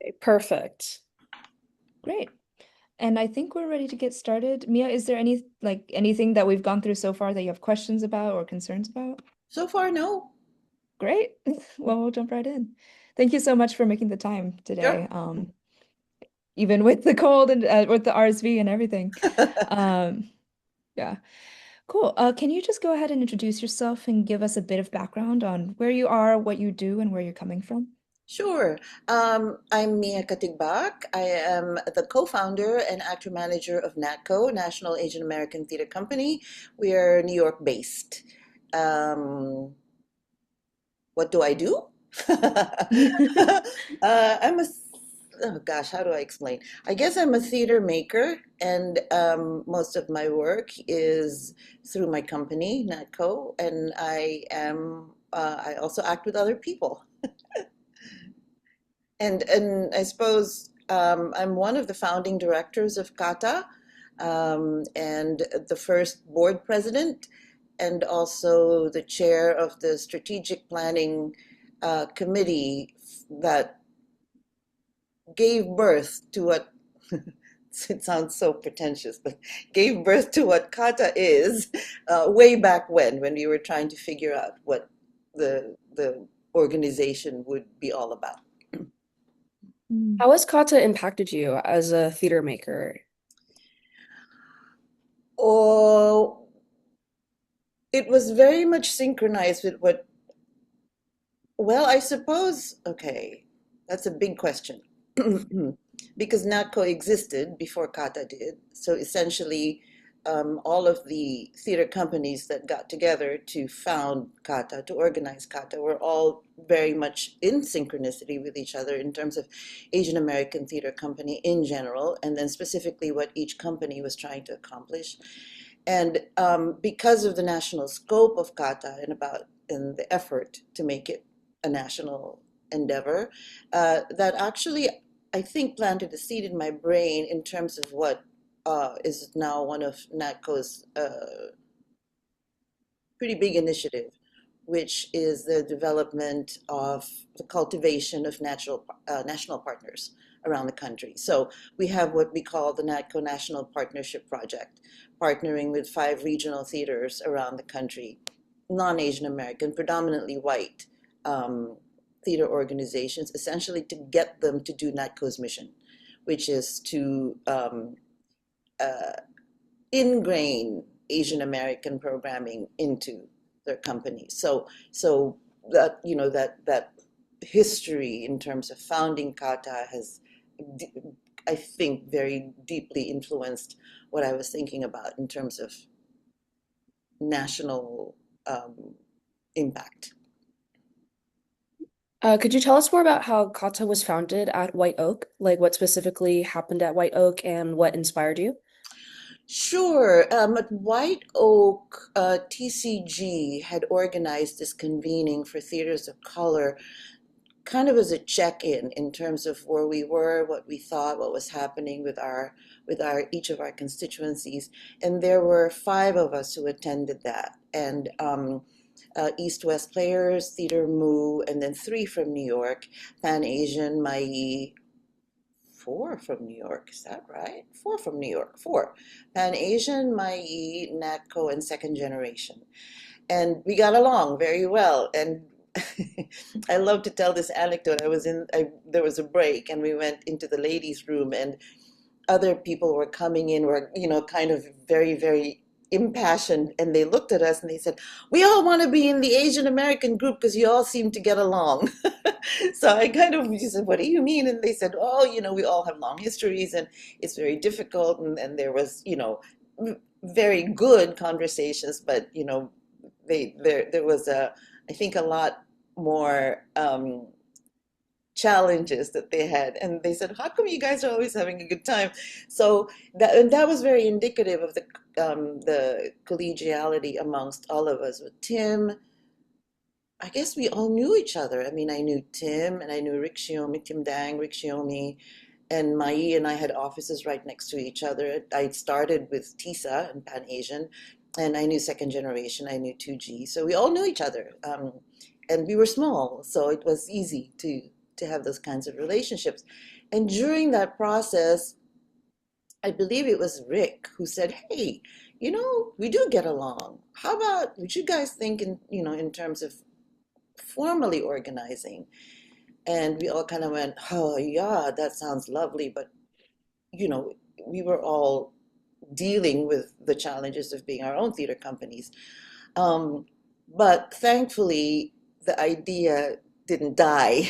Okay, perfect. Great. And I think we're ready to get started. Mia, is there anything that we've gone through so far that you have questions about or concerns about? So far, no. Great. Well, we'll jump right in. Thank you so much for making the time Sure. today, even with the cold and with the RSV and everything. Um, yeah, cool. Can you just go ahead and introduce yourself and give us a bit of background on where you are, what you do, and where you're coming from? Sure. I'm Mia Katigbak. I am the co-founder and actor manager of NATCO, National Asian American Theater Company. We are New York based. Um, what do I do? I'm a, oh gosh, how do I explain? I guess I'm a theater maker, and most of my work is through my company, NATCO, and I also act with other people. And I suppose I'm one of the founding directors of Kata, and the first board president, and also the chair of the strategic planning committee that gave birth to what it sounds so pretentious, but gave birth to what Kata is way back when we were trying to figure out what the organization would be all about. Mm. How has Kata impacted you as a theater maker? Oh, it was very much synchronized with what, well, I suppose, okay, that's a big question. Because NATCO existed before Kata did. So essentially, all of the theater companies that got together to found Kata, to organize Kata, were all very much in synchronicity with each other in terms of Asian American Theater Company in general, and then specifically what each company was trying to accomplish. And because of the national scope of Kata and the effort to make it a national endeavor, that actually I think planted a seed in my brain in terms of what is now one of NATCO's pretty big initiative, which is the development of the cultivation of national partners around the country. So we have what we call the NATCO National Partnership Project, partnering with 5 regional theaters around the country, non-Asian American, predominantly white theater organizations, essentially to get them to do NATCO's mission, which is to uh, ingrain Asian American programming into their companies. So that that history in terms of founding Kata has, I think, very deeply influenced what I was thinking about in terms of national impact. Could you tell us more about how Kata was founded at White Oak? Like what specifically happened at White Oak and what inspired you? Sure. At White Oak, TCG had organized this convening for theaters of color kind of as a check-in in terms of where we were, what we thought, what was happening with our each of our constituencies. And there were 5 of us who attended that. And East West Players, Theater Moo, and then 3 from New York, Pan Asian, Mai, 4 from New York. Is that right? 4 from New York. 4. Pan Asian, Mai, Natco, and Second Generation. And we got along very well. And I love to tell this anecdote. There was a break, and we went into the ladies' room, and other people were coming in, were, kind of very, very impassioned, and they looked at us and they said, "We all want to be in the Asian American group because you all seem to get along." So I kind of just said, "What do you mean?" And they said, "Oh, we all have long histories, and it's very difficult." And there was, very good conversations, but there was I think a lot more challenges that they had. And they said, "How come you guys are always having a good time?" So that was very indicative of the collegiality amongst all of us. With Tim, I guess we all knew each other. I mean, I knew Tim, and I knew Rick Shiomi, Tim Dang, Rick Shiomi, and Mai and I had offices right next to each other. I started with TISA and Pan Asian, and I knew Second Generation, I knew 2G. So we all knew each other. And we were small, so it was easy to have those kinds of relationships. And during that process, I believe it was Rick who said, "Hey, we do get along. How about would you guys think in terms of formally organizing?" And we all kind of went, "Oh, yeah, that sounds lovely," but you know, we were all dealing with the challenges of being our own theater companies. Um, but thankfully, the idea didn't die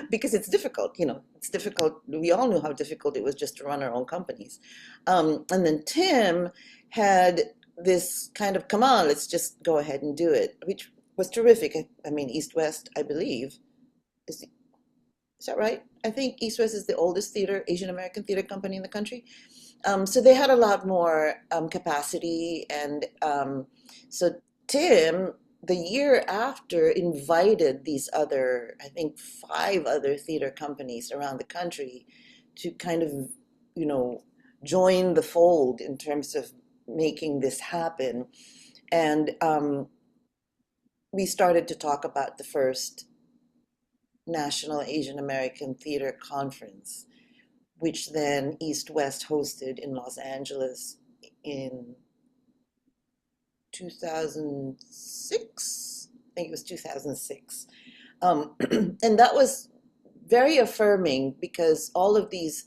because it's difficult. It's difficult. We all knew how difficult it was just to run our own companies. And then Tim had this kind of, come on, let's just go ahead and do it, which was terrific. I mean, East West, I believe, is, is that right? I think East West is the oldest Asian American theater company in the country. So they had a lot more capacity. And so Tim, the year after, invited these other, I think, five other theater companies around the country to kind of, you know, join the fold in terms of making this happen. And we started to talk about the first National Asian American Theater Conference, which then East West hosted in Los Angeles in 2006. I think it was 2006. And that was very affirming because all of these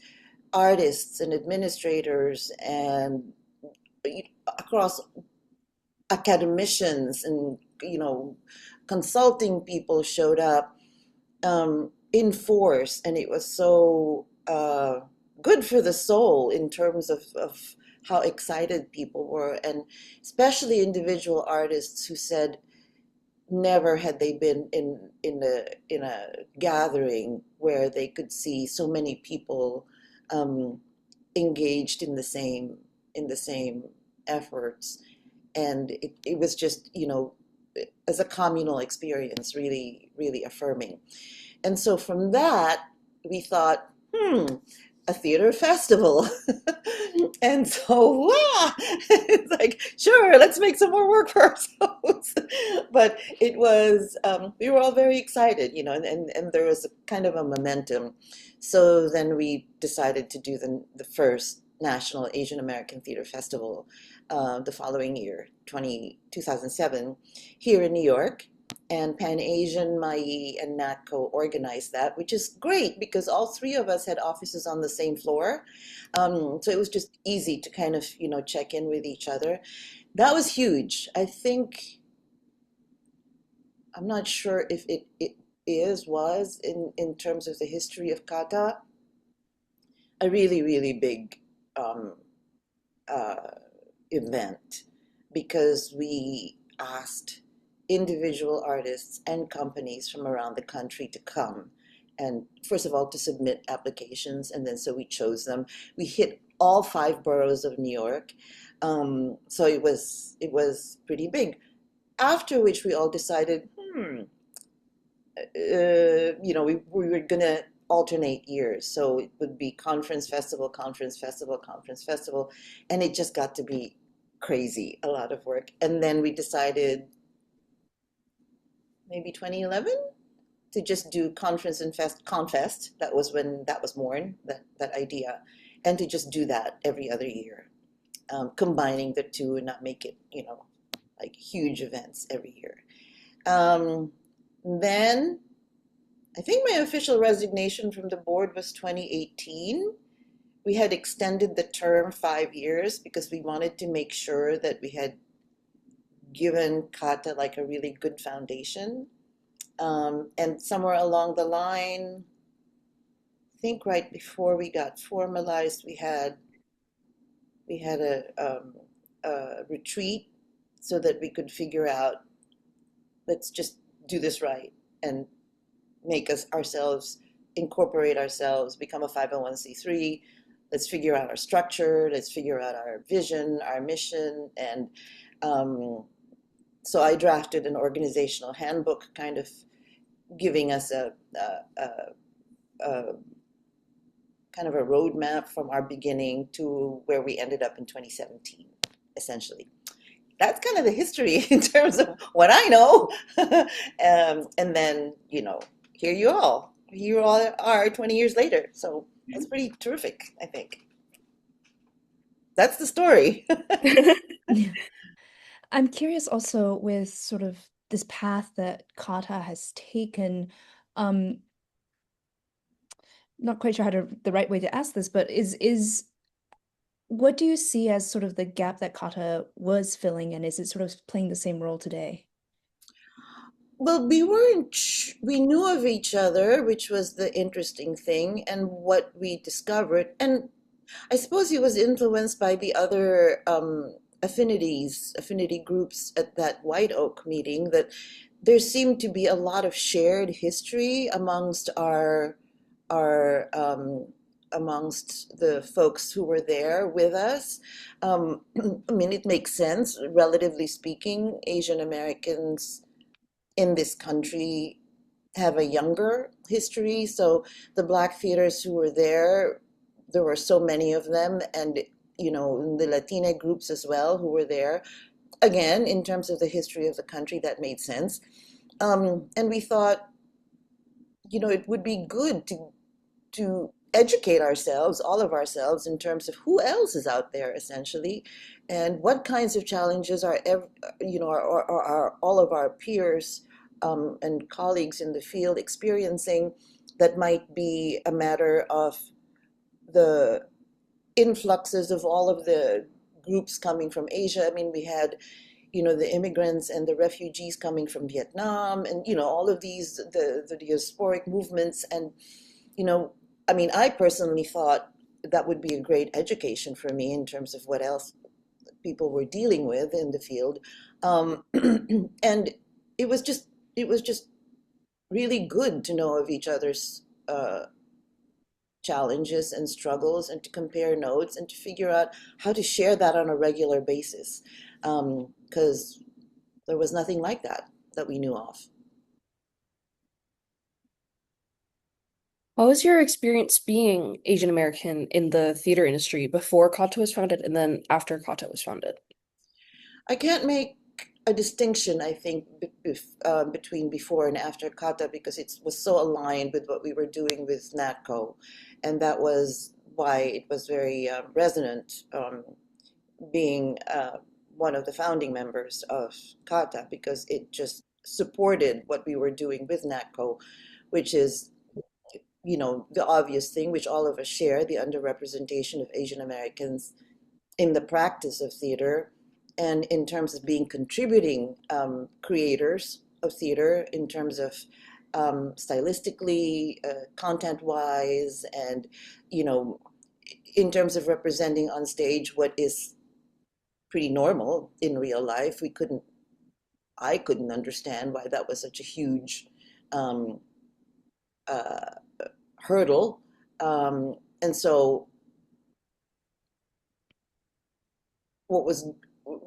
artists and administrators and across academicians and consulting people showed up in force, and it was so good for the soul in terms of how excited people were, and especially individual artists who said never had they been in a gathering where they could see so many people engaged in the same efforts, and it was just as a communal experience, really, really affirming. And so from that, we thought, a theater festival. And so, it's like, sure, let's make some more work for ourselves. But it was, we were all very excited, and there was a kind of a momentum. So then we decided to do the first National Asian American Theater Festival the following year, 2007, here in New York. And Pan Asian, Mai, and Natco organized that, which is great because all three of us had offices on the same floor. So it was just easy to kind of, check in with each other. That was huge. I'm not sure if it was in terms of the history of kata, a really, really big uh, event, because we asked individual artists and companies from around the country to come, and first of all to submit applications, and then so we chose them. We hit all five boroughs of New York, so it was pretty big. After which we all decided, we were gonna alternate years, so it would be conference festival, conference festival, conference festival, and it just got to be crazy, a lot of work. And then we decided maybe 2011 to just do conference and confest. That was when that was born, that idea, and to just do that every other year, combining the two and not make it like huge events every year. Then I think my official resignation from the board was 2018. We had extended the term 5 years because we wanted to make sure that we had given Kata like a really good foundation. And somewhere along the line, I think right before we got formalized, we had a retreat so that we could figure out, let's just do this right and make incorporate ourselves, become a 501c3. Let's figure out our structure. Let's figure out our vision, our mission. And so I drafted an organizational handbook, kind of giving us a kind of a roadmap from our beginning to where we ended up in 2017, essentially. That's kind of the history in terms of what I know. And then, here you all here you all are 20 years later. So that's pretty terrific, I think. That's the story. Yeah. I'm curious also with sort of this path that kata has taken. Um, Not quite sure how to the right way to ask this, but is what do you see as sort of the gap that kata was filling, and is it sort of playing the same role today? Well, we weren't, we knew of each other, which was the interesting thing, and what we discovered. And I suppose he was influenced by the other affinity groups at that White Oak meeting, that there seemed to be a lot of shared history our amongst the folks who were there with us. I mean, it makes sense, relatively speaking. Asian Americans in this country have a younger history. So the Black theaters who were there were so many of them, and the Latina groups as well who were there. Again, in terms of the history of the country, that made sense. And we thought, it would be good to educate ourselves, all of ourselves, in terms of who else is out there, essentially, and what kinds of challenges are all of our peers and colleagues in the field experiencing, that might be a matter of the influxes of all of the groups coming from Asia. I mean, we had, the immigrants and the refugees coming from Vietnam, and all of these, the diasporic movements. And you know, I mean, I personally thought that would be a great education for me in terms of what else people were dealing with in the field. And it was just really good to know of each other's challenges and struggles, and to compare notes and to figure out how to share that on a regular basis. Because there was nothing like that we knew of. What was your experience being Asian American in the theater industry before Kata was founded and then after Kata was founded? I can't make a distinction, I think, between before and after kata, because it was so aligned with what we were doing with NATCO. And that was why it was very resonant, being one of the founding members of kata, because it just supported what we were doing with NATCO, which is, the obvious thing, which all of us share, the underrepresentation of Asian Americans in the practice of theater, and in terms of being contributing creators of theater, in terms of stylistically, content wise, and you know in terms of representing on stage what is pretty normal in real life. I couldn't understand why that was such a huge um, uh, hurdle. And so what was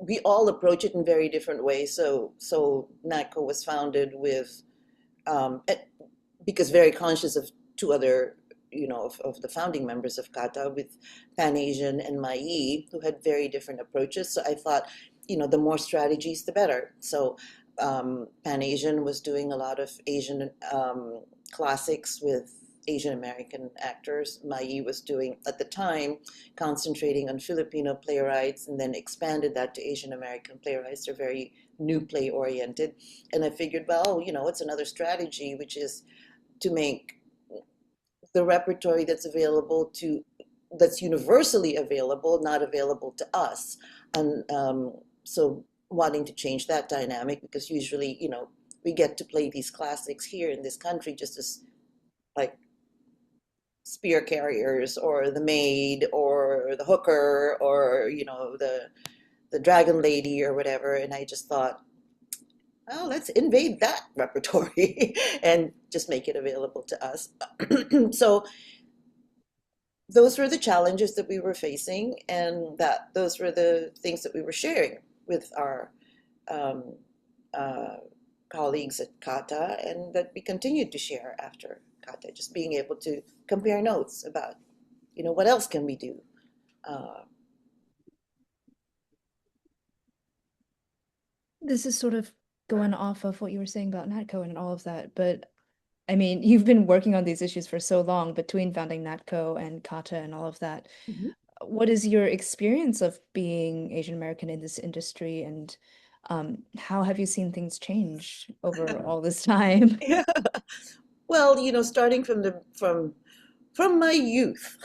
we all approach it in very different ways. So NACO was founded with because very conscious of two other, of the founding members of Kata, with Pan Asian and Mai, who had very different approaches. So I thought, the more strategies, the better. So Pan Asian was doing a lot of Asian classics with Asian American actors. Mai was doing, at the time, concentrating on Filipino playwrights, and then expanded that to Asian American playwrights. They're very new play oriented. And I figured, well, it's another strategy, which is to make the repertory that's universally available, not available to us. And so wanting to change that dynamic, because usually, we get to play these classics here in this country just as like spear carriers, or the maid, or the hooker, or the dragon lady, or whatever. And I just thought, well, let's invade that repertory and just make it available to us. So those were the challenges that we were facing, and that those were the things that we were sharing with our um, uh, colleagues at Kata, and that we continued to share after Kata, just being able to compare notes about, what else can we do. Uh, This is sort of going off of what you were saying about Natco and all of that, but I mean, you've been working on these issues for so long between founding NatCo and Kata and all of that. Mhm. What is your experience of being Asian American in this industry, and how have you seen things change over all this time? Yeah. Well, starting from my youth,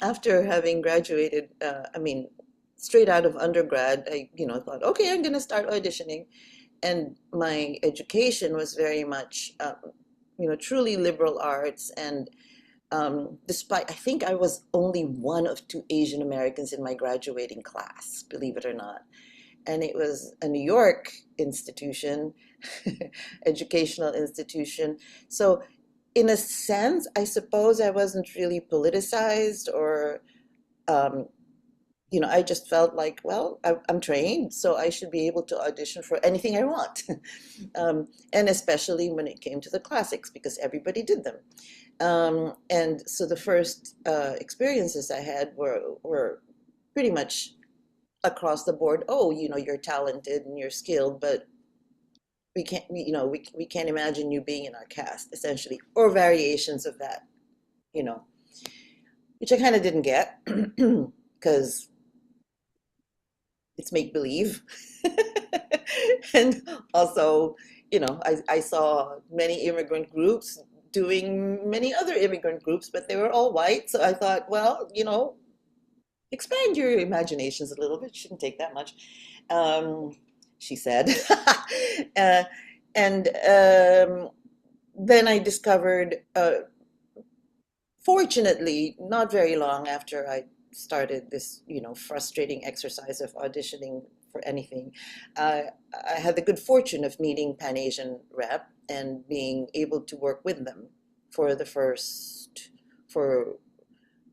after having graduated, I mean, straight out of undergrad, I, thought, okay, I'm going to start auditioning. And my education was very much, truly liberal arts. And despite, I think I was only one of two Asian Americans in my graduating class, believe it or not. And it was a New York institution, educational institution. So, in a sense, I suppose I wasn't really politicized or, um, I just felt like, well, I'm trained, so I should be able to audition for anything I want. And especially when it came to the classics, because everybody did them. And so the first experiences I had were pretty much across the board. Oh, you're talented and you're skilled, but we can't imagine you being in our cast, essentially, or variations of that, you know, which I kind of didn't get because it's make believe. And also, I saw many immigrant groups doing many other immigrant groups, but they were all white. So I thought, well, expand your imaginations a little bit. Shouldn't take that much, um, she said. uh, and then I discovered, fortunately, not very long after I started this, frustrating exercise of auditioning for anything, uh, I had the good fortune of meeting Pan Asian Rep and being able to work with them for the first, for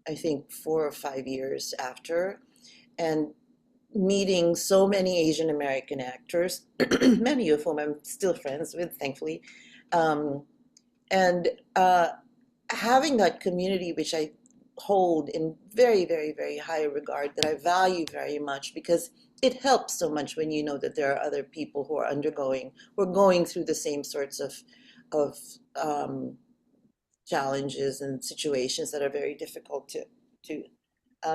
I think 4 or 5 years after, and meeting so many Asian American actors, many of whom I'm still friends with, thankfully, um, and having that community, which I hold in very, very, very high regard, that I value very much, because it helps so much when you know that there are other people who are who are going through the same sorts of um, challenges and situations that are very difficult to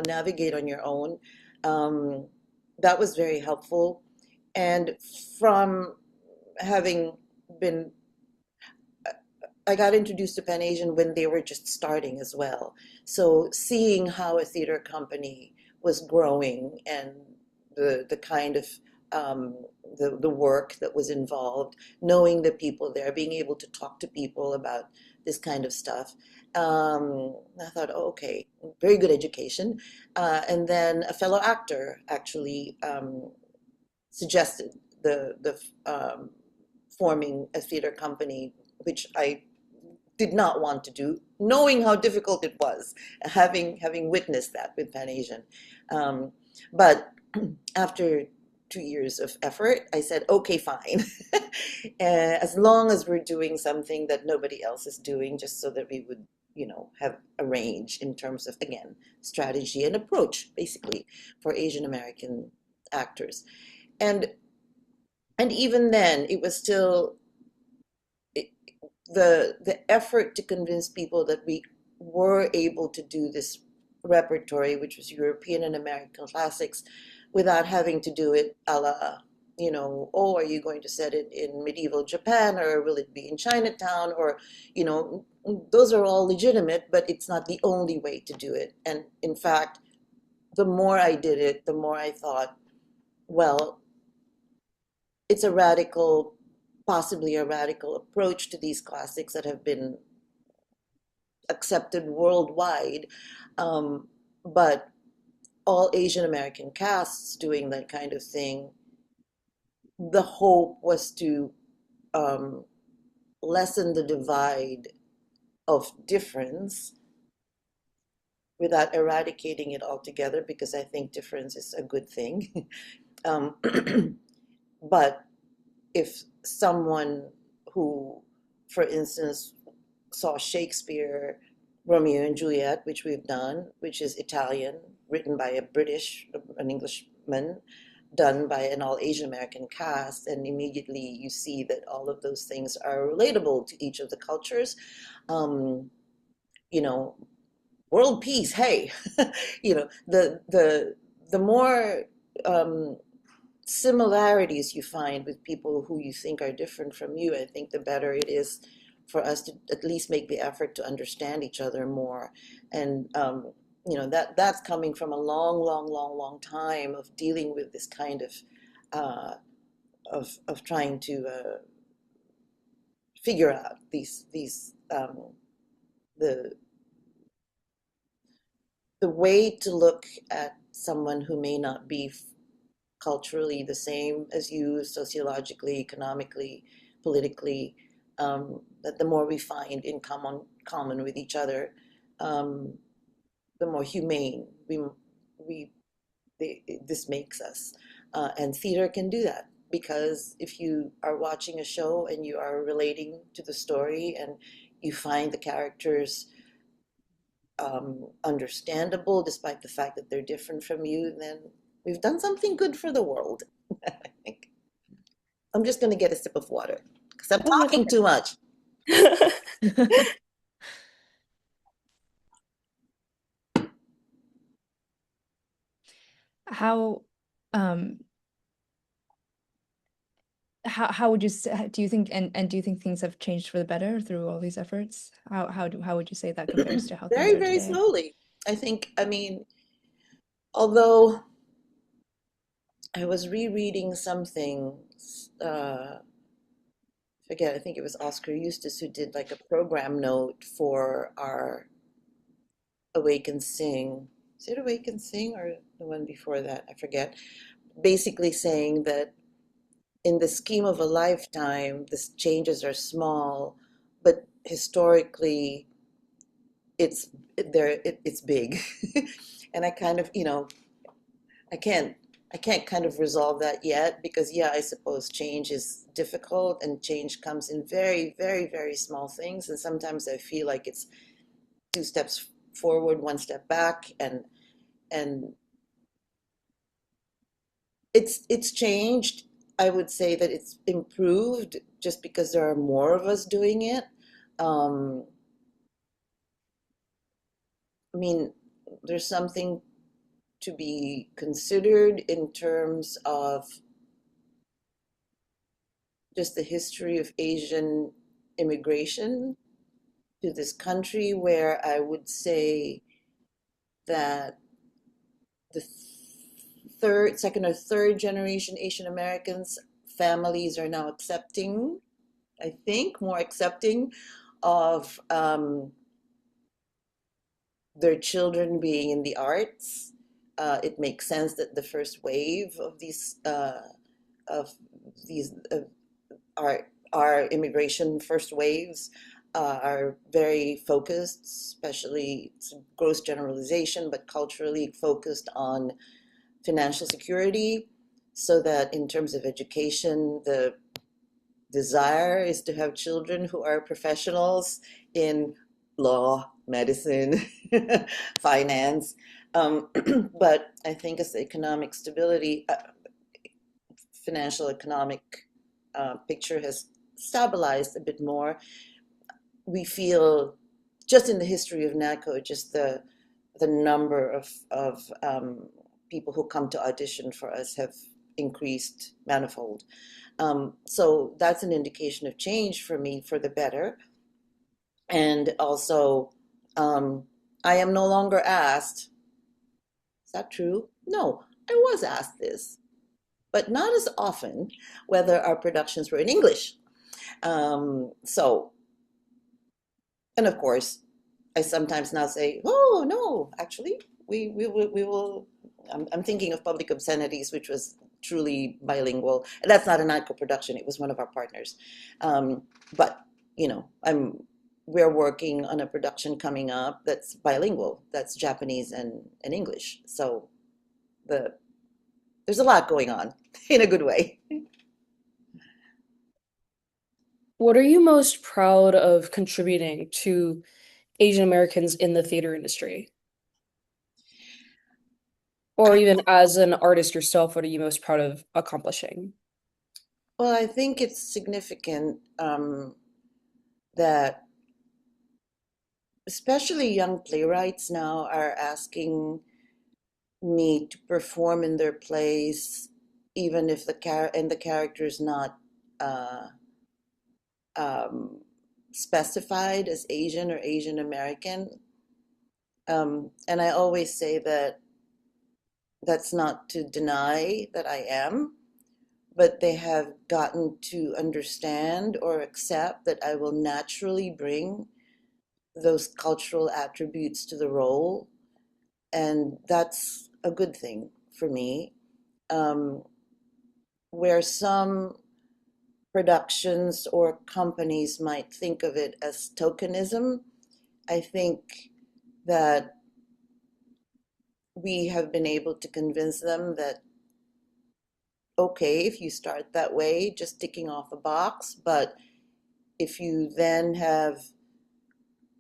navigate on your own. Um, that was very helpful. And from having been, I got introduced to Pan Asian when they were just starting as well. So seeing how a theater company was growing and the kind of the work that was involved, knowing the people there, being able to talk to people about this kind of stuff. I thought, oh, okay, very good education. And then a fellow actor actually suggested the forming a theater company, which I did not want to do, knowing how difficult it was, having witnessed that with Pan Asian. Um, but after 2 years of effort, I said, okay, fine. As long as we're doing something that nobody else is doing, just so that we would, have a range in terms of, again, strategy and approach, basically, for Asian American actors. And and even then, it was still it, the effort to convince people that we were able to do this repertory, which was European and American classics, without having to do it a la, oh, are you going to set it in medieval Japan, or will it be in Chinatown? Or, you know, those are all legitimate, but it's not the only way to do it. And in fact, the more I did it, the more I thought, well, it's a radical, possibly a radical approach to these classics that have been accepted worldwide. Um, but all Asian American casts doing that kind of thing, the hope was to um, lessen the divide of difference without eradicating it altogether, because I think difference is a good thing. um, but if someone who, for instance, saw Shakespeare, Romeo and Juliet, which we've done, which is Italian, written by a British, an Englishman, done by an all Asian American cast, and immediately you see that all of those things are relatable to each of the cultures. Um, you know, world peace, hey, the more um, similarities you find with people who you think are different from you, I think the better it is for us to at least make the effort to understand each other more. And that's coming from a long, long, long, long time of dealing with this kind of uh, of trying to figure out these the the way to look at someone who may not be culturally the same as you, sociologically, economically, politically, that the more we find in common with each other, um, the more humane we this makes us. And theater can do that because if you are watching a show and you are relating to the story and you find the characters understandable despite the fact that they're different from you, then we've done something good for the world. I think. I'm just going to get a sip of water because I'm Oh my talking too much. God. How um how would you say, do you think and do you think things have changed for the better through all these efforts? How would you say that compares to how things Very, are very today? slowly. I mean, although I was rereading something, forget, I think it was Oscar Eustace who did like a program note for our Awake and Sing. Is it Awake and Sing or the one before that? I forget. Basically saying that in the scheme of a lifetime, the changes are small, but historically, it's it's big, and I kind of I can't I can't kind of resolve that yet because yeah, I suppose change is difficult and change comes in very, very, very small things, and sometimes I feel like it's two steps forward, one step back, and it's changed. I would say that it's improved just because there are more of us doing it. Um, I mean, there's something to be considered in terms of just the history of Asian immigration to this country, where I would say that the second or third generation Asian Americans families are now accepting, I think, more accepting of their children being in the arts. It makes sense that the first wave of these our immigration first waves are very focused, especially it's a gross generalization, but culturally focused on financial security, so that in terms of education, the desire is to have children who are professionals in law, medicine, finance. But I think as the economic stability, financial economic picture has stabilized a bit more, we feel just in the history of NACO, just the number of people who come to audition for us have increased manifold. So that's an indication of change for me for the better. And also, um, I am no longer asked, is that true? No, I was asked this, but not as often, whether our productions were in English. So, and of course, I sometimes now say, oh, no, actually, we will. I'm thinking of Public Obscenities, which was truly bilingual. And that's not a NICO production, it was one of our partners. Um, but, we're working on a production coming up that's bilingual, that's Japanese and English. So the there's a lot going on in a good way. What are you most proud of contributing to Asian Americans in the theater industry? Or even as an artist yourself, what are you most proud of accomplishing? Well, I think it's significant that especially young playwrights now are asking me to perform in their plays, even if the character is not uh, um, specified as Asian or Asian American. And I always say that that's not to deny that I am, but they have gotten to understand or accept that I will naturally bring those cultural attributes to the role, and that's a good thing for me. Um, where some productions or companies might think of it as tokenism, I think that we have been able to convince them that, okay, if you start that way, just ticking off a box, but if you then have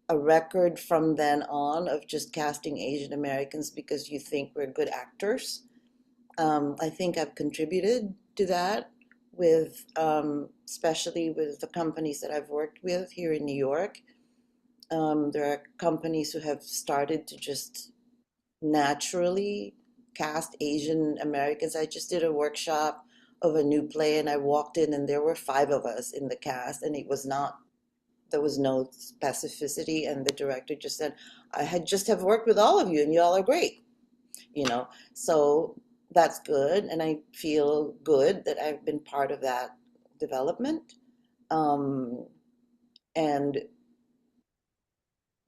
a record from then on of just casting Asian Americans because you think we're good actors, I think I've contributed to that with, especially with the companies that I've worked with here in New York. There are companies who have started to just naturally cast Asian Americans. I just did a workshop of a new play and I walked in and there were five of us in the cast and it was not, there was no specificity, and the director just said, I had just have worked with all of you and you all are great, you know. So that's good and I feel good that I've been part of that development. Um, and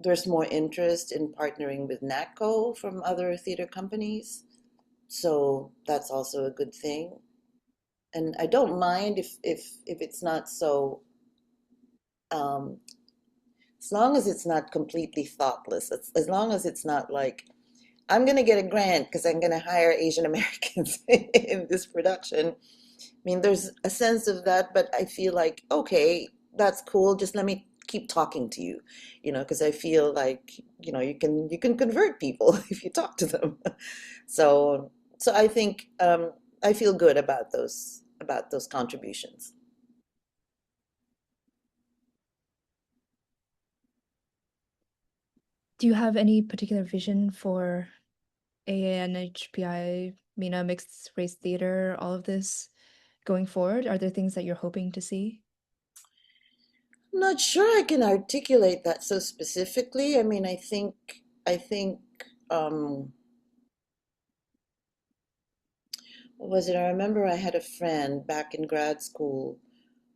there's more interest in partnering with NATCO from other theater companies. So that's also a good thing. And I don't mind if it's not so, um, as long as it's not completely thoughtless, as long as it's not like, I'm going to get a grant because I'm going to hire Asian Americans in this production. I mean, there's a sense of that, but I feel like, okay, that's cool. Just let me keep talking to you, because I feel like, you can convert people if you talk to them. So, so I think I feel good about those contributions. Do you have any particular vision for AANHPI, MENA, mixed race theater, all of this going forward? Are there things that you're hoping to see? I'm not sure I can articulate that so specifically. I mean, I think um, what was it? I remember I had a friend back in grad school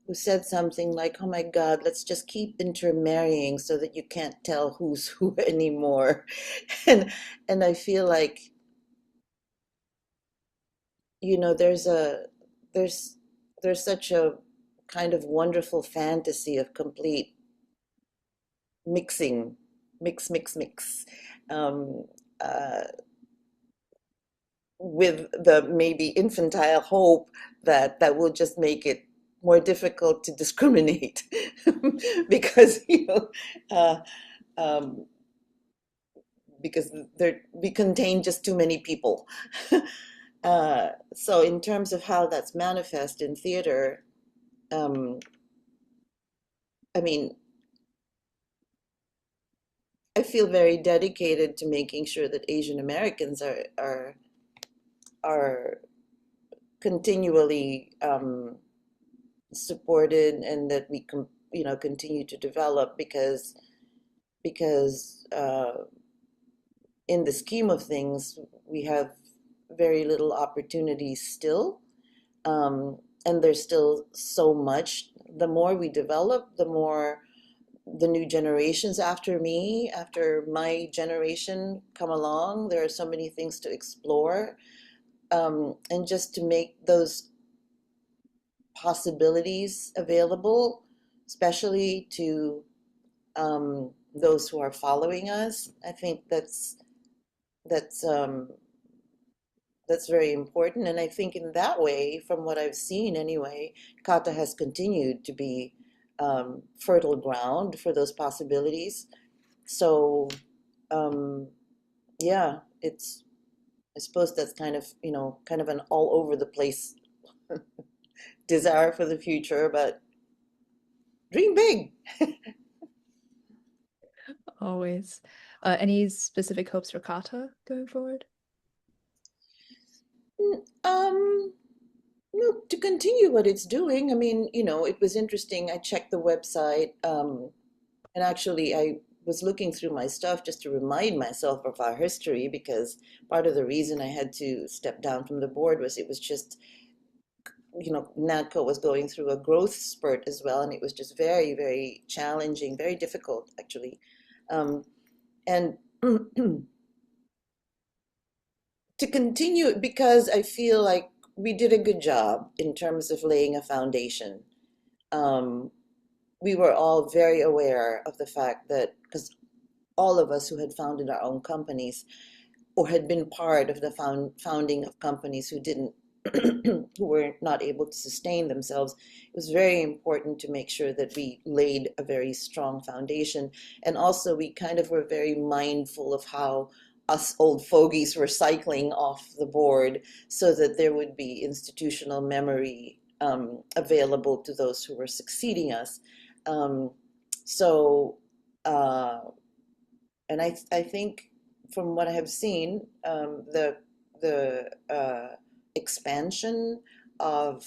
who said something like, "Oh my God, let's just keep intermarrying so that you can't tell who's who anymore." And and I feel like, there's there's there's such a kind of wonderful fantasy of complete mixing, mix, um, uh, with the maybe infantile hope that that will just make it more difficult to discriminate because uh, um, because we contain just too many people. So in terms of how that's manifest in theater, um, I mean, I feel very dedicated to making sure that Asian Americans are continually supported and that we continue to develop because in the scheme of things we have very little opportunities still, and there's still so much. The more we develop, the more the new generations after my generation come along, there are so many things to explore, and just to make those possibilities available, especially to those who are following us. I think that's that's very important, and I think in that way, from what I've seen anyway, Kata has continued to be fertile ground for those possibilities. So, um, yeah, it's I suppose that's kind of, kind of an all over the place desire for the future, but dream big. Always. Any specific hopes for Kata going forward? Um, no, to continue what it's doing. I mean, it was interesting. I checked the website, and actually I was looking through my stuff just to remind myself of our history because part of the reason I had to step down from the board was it was just, NADCO was going through a growth spurt as well, and it was just very, very challenging, very difficult actually. And to continue because I feel like we did a good job in terms of laying a foundation. Um, we were all very aware of the fact that because all of us who had founded our own companies or had been part of the founding of companies who didn't who were not able to sustain themselves, it was very important to make sure that we laid a very strong foundation. And also we kind of were very mindful of how us old fogies were cycling off the board so that there would be institutional memory available to those who were succeeding us. Um, so uh, and I think from what I have seen, the expansion of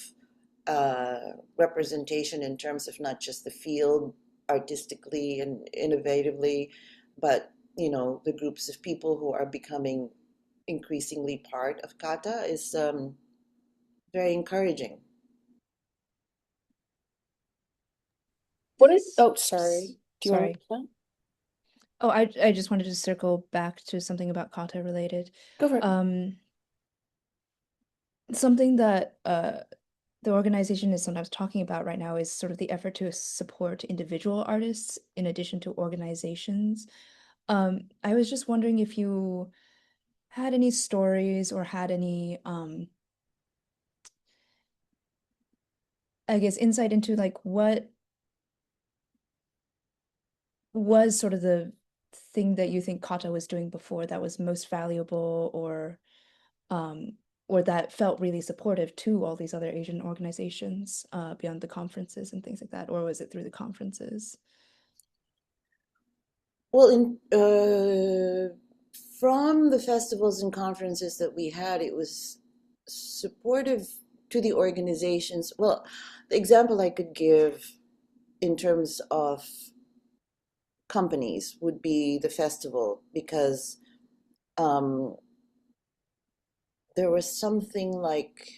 representation in terms of not just the field artistically and innovatively, but the groups of people who are becoming increasingly part of kata is very encouraging. What is, oh, sorry. Do you want Sorry. to know? Oh, I just wanted to circle back to something about kata related. Go for it. Um, Something that the organization is sometimes talking about right now is sort of the effort to support individual artists in addition to organizations. I was just wondering if you had any stories or had any, I guess, insight into like what was sort of the thing that you think Kata was doing before that was most valuable um, or that felt really supportive to all these other Asian organizations beyond the conferences and things like that, or was it through the conferences? Well, from the festivals and conferences that we had, it was supportive to the organizations. Well, the example I could give in terms of companies would be the festival because um, there was something like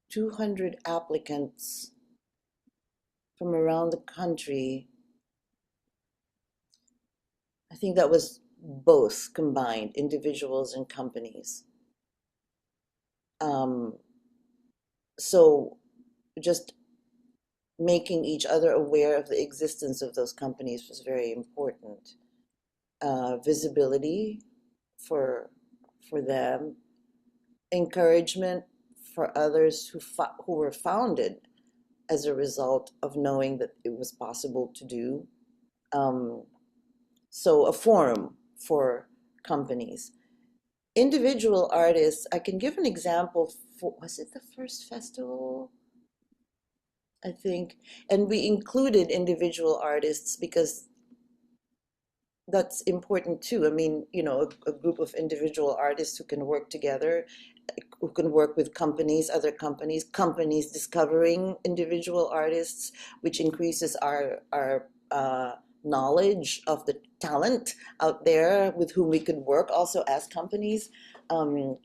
200 applicants from around the country. I think that was both combined, individuals and companies. Um, so just making each other aware of the existence of those companies was very important. Visibility for for them, encouragement for others who were founded as a result of knowing that it was possible to do. Um, so a forum for companies. Individual artists, I can give an example for, was it the first festival? I think, and we included individual artists because that's important too. I mean, a group of individual artists who can work together, who can work with companies, other companies, companies discovering individual artists, which increases our knowledge of the talent out there with whom we could work also as companies. Um,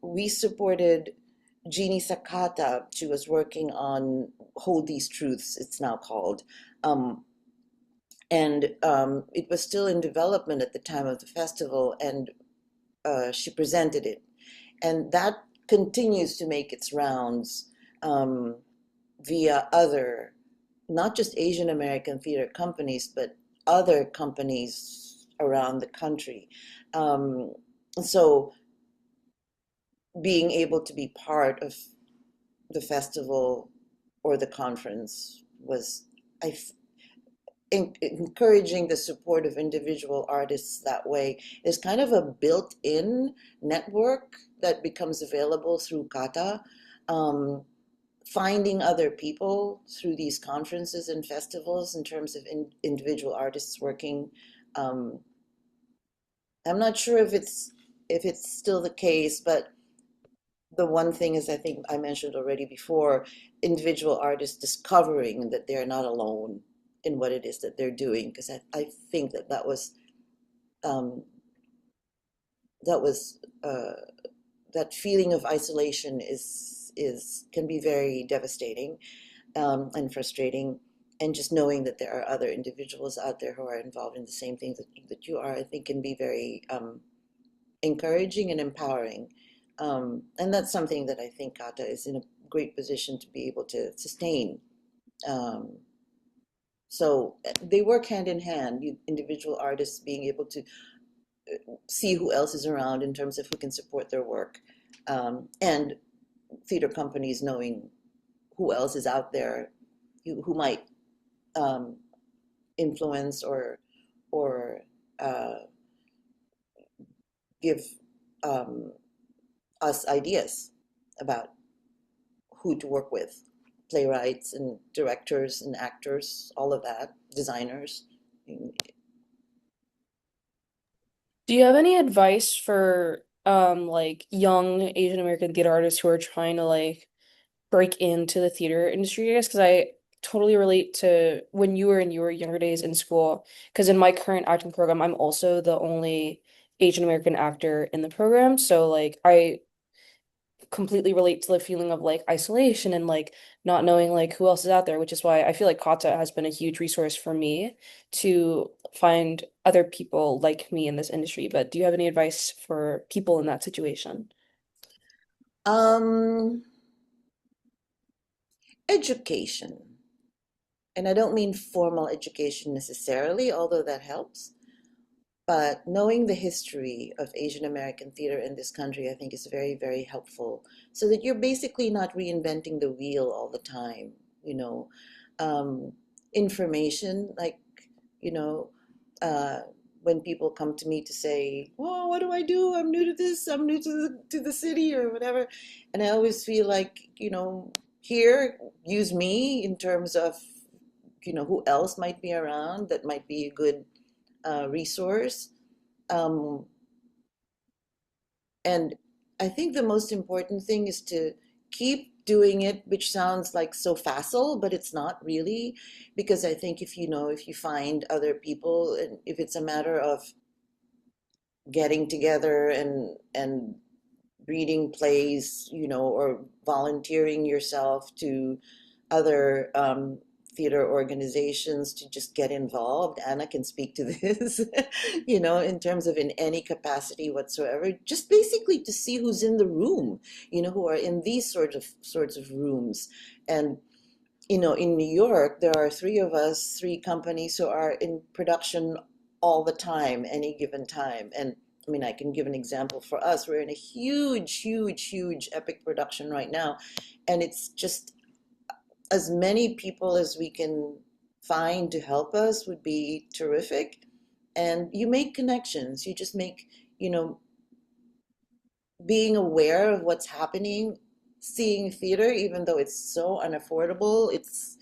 we supported Jeannie Sakata. She was working on Hold These Truths, it's now called. And it was still in development at the time of the festival, and she presented it. And that continues to make its rounds um, via other, not just Asian American theater companies, but other companies around the country. Um, so being able to be part of the festival or the conference was, I encouraging the support of individual artists that way. There's kind of a built-in network that becomes available through Kata. Um, Finding other people through these conferences and festivals in terms of individual artists working. Um, I'm not sure if it's still the case, but the one thing is, I think I mentioned already before, individual artists discovering that they're not alone in what it is that they're doing, because I think that um, that was that feeling of isolation is can be very devastating, and frustrating. And just knowing that there are other individuals out there who are involved in the same things that you are, I think can be very encouraging and empowering. And that's something that I think Kata is in a great position to be able to sustain. Um, so they work hand in hand, you individual artists being able to see who else is around in terms of who can support their work, and theater companies knowing who else is out there who might um, influence or uh, give um, us ideas about who to work with, playwrights and directors and actors, all of that, designers. Do you have any advice for like young Asian American theater artists who are trying to like break into the theater industry, I guess? Because I totally relate to when you were in your younger days in school. Because in my current acting program, I'm also the only Asian American actor in the program. So like I completely relate to the feeling of like isolation and like not knowing like who else is out there, which is why I feel like Kata has been a huge resource for me to find other people like me in this industry. But do you have any advice for people in that situation? Um, Education. And I don't mean formal education necessarily, although that helps. But knowing the history of Asian American theater in this country, I think is very, very helpful. So that you're basically not reinventing the wheel all the time, you know. Um, Information, like, you know, uh, when people come to me to say, "Oh, what do I do? I'm new to this. I'm new to the city or whatever," and I always feel like, here, use me in terms of, who else might be around that might be a good resource. Um, and I think the most important thing is to keep doing it, which sounds like so facile, but it's not really, because I think if you find other people, and if it's a matter of getting together and reading plays, or volunteering yourself to other theater organizations to just get involved. Anna can speak to this, in terms of in any capacity whatsoever, just basically to see who's in the room, who are in these sorts of rooms. And in New York, there are three of us, three companies who are in production all the time, any given time. And I mean, I can give an example for us. We're in a huge, huge, huge epic production right now. And it's just as many people as we can find to help us would be terrific. And you make connections. You just make, you know, being aware of what's happening, seeing theater, even though it's so unaffordable, it's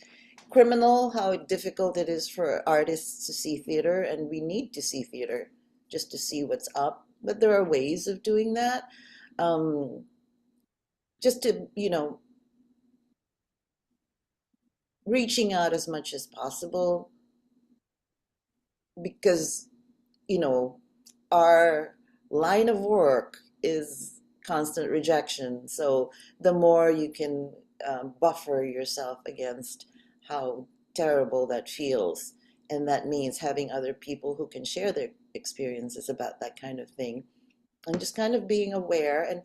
criminal how difficult it is for artists to see theater, and we need to see theater just to see what's up. But there are ways of doing that. Um, just to, reaching out as much as possible, because, you know, our line of work is constant rejection. So the more you can buffer yourself against how terrible that feels, and that means having other people who can share their experiences about that kind of thing, and just kind of being aware and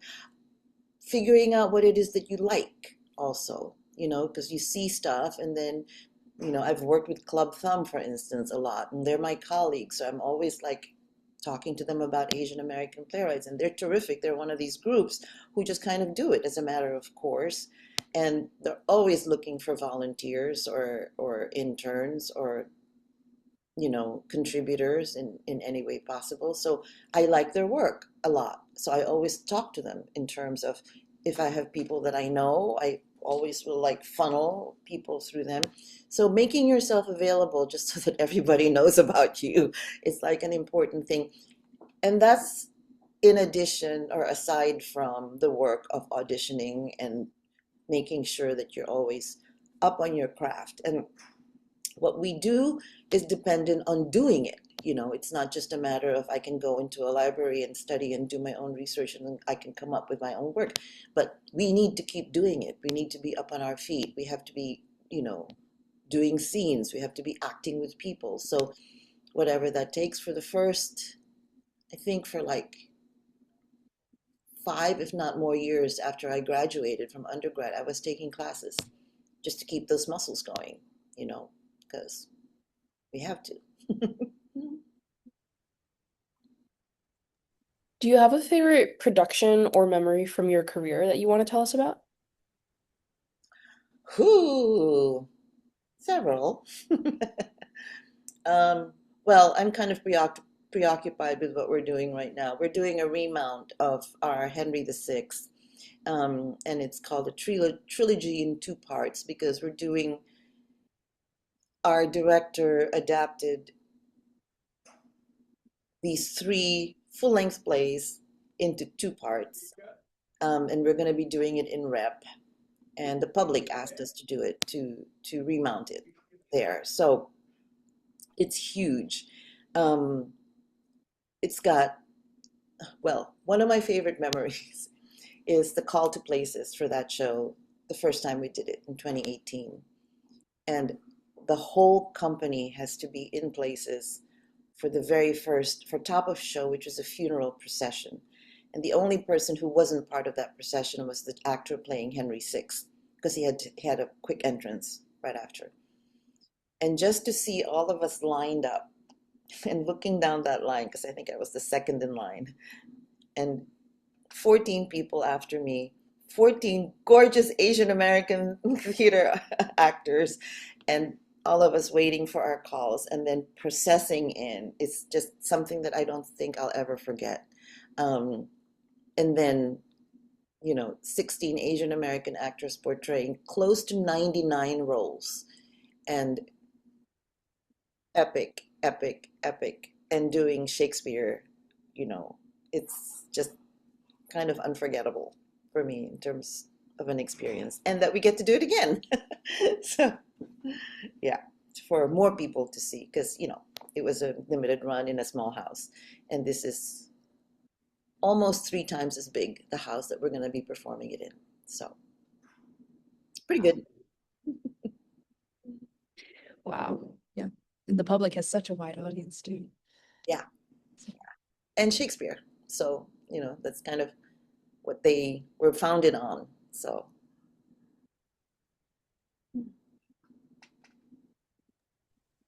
figuring out what it is that you like also, because you see stuff and then, I've worked with Club Thumb, for instance, a lot, and they're my colleagues. So I'm always like talking to them about Asian American playwrights, and they're terrific. They're one of these groups who just kind of do it as a matter of course. And they're always looking for volunteers or interns or contributors in any way possible. So I like their work a lot. So I always talk to them in terms of if I have people that I know, I always will like funnel people through them. So making yourself available just so that everybody knows about you is like an important thing. And that's in addition or aside from the work of auditioning and making sure that you're always up on your craft. And what we do is dependent on doing it. It's not just a matter of I can go into a library and study and do my own research and then I can come up with my own work. But we need to keep doing it. We need to be up on our feet. We have to be, doing scenes. We have to be acting with people. So whatever that takes for the first, I think for like 5, if not more years after I graduated from undergrad, I was taking classes just to keep those muscles going, because we have to. Do you have a favorite production or memory from your career that you want to tell us about? Whoo, several. Um, well, I'm kind of preoccupied with what we're doing right now. We're doing a remount of our Henry VI, and it's called a trilogy in 2 parts because we're doing our director adapted these 3 full-length plays into 2 parts, and we're going to be doing it in rep. And the public asked us to do it to remount it there. So it's huge. Um, it's got well, one of my favorite memories is the call to places for that show the first time we did it in 2018. And the whole company has to be in places for the very first, for top of show, which was a funeral procession. And the only person who wasn't part of that procession was the actor playing Henry VI, because he had a quick entrance right after. And just to see all of us lined up and looking down that line, because I think I was the second in line, and 14 people after me, 14 gorgeous Asian American theater actors, and all of us waiting for our calls and then processing in. It's just something that I don't think I'll ever forget. Um, and then, 16 Asian American actors portraying close to 99 roles, and epic, epic, epic, and doing Shakespeare, you know, it's just kind of unforgettable for me in terms of an experience, and that we get to do it again. So, yeah, for more people to see, because, it was a limited run in a small house, and this is almost 3 times as big, the house that we're going to be performing it in. So, pretty Wow. good. Wow. Yeah. And the public has such a wide audience too. Yeah, So, and Shakespeare. So, that's kind of what they were founded on. So,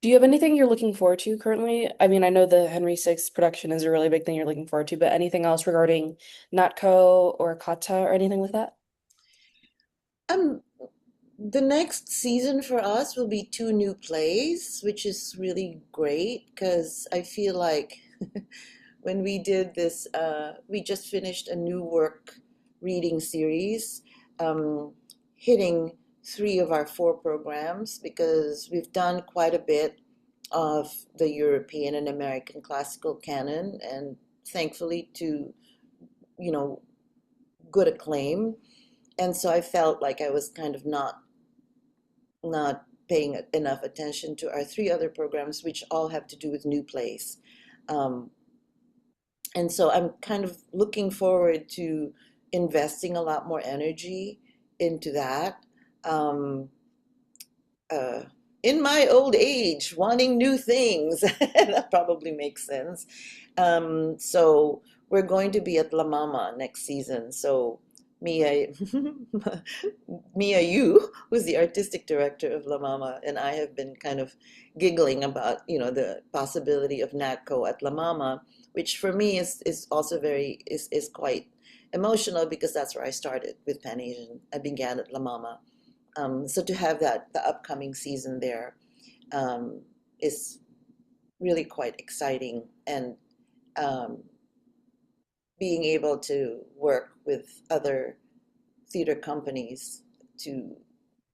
Do you have anything you're looking forward to currently? I mean, I know the Henry VI production is a really big thing you're looking forward to, but anything else regarding Natco or Kata or anything like that? um, the next season for us will be 2 new plays, which is really great because I feel like when we did this, we just finished a new work reading series, um, hitting 3 of our 4 programs because we've done quite a bit of the European and American classical canon, and thankfully to, you know, good acclaim. And so I felt like I was kind of not paying enough attention to our 3 other programs, which all have to do with new plays. Um, and so I'm kind of looking forward to investing a lot more energy into that. Um, uh, in my old age, wanting new things, that probably makes sense. So we're going to be at La Mama next season. So Mia, Mia Yu, who's the artistic director of La Mama, and I have been kind of giggling about, the possibility of Natco at La Mama, which for me is also is quite emotional because that's where I started with Pan Asian. I began at La Mama. So to have the upcoming season there, um, is really quite exciting. And um, being able to work with other theater companies to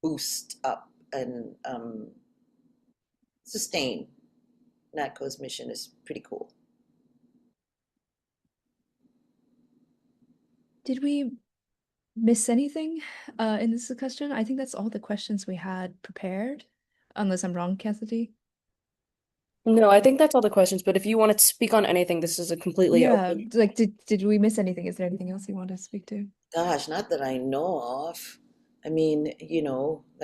boost up and sustain NATCO's mission is pretty cool. Did we miss anything in this discussion? I think that's all the questions we had prepared, unless I'm wrong, Cassidy. No, I think that's all the questions, but if you want to speak on anything, this is a completely Yeah, open. like did we miss anything? Is there anything else you want to speak to? Gosh, not that I know of. I mean,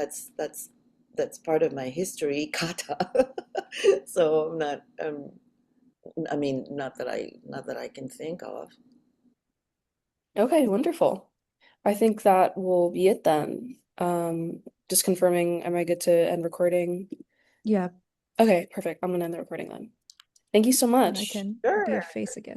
that's part of my history, kata. So I'm not I mean, not that I can think of. Okay, wonderful. I think that will be it then. Just confirming, am I good to end recording? Yeah, Okay, perfect. I'm gonna end the recording then. Thank you so and I much. can be a Sure. face again.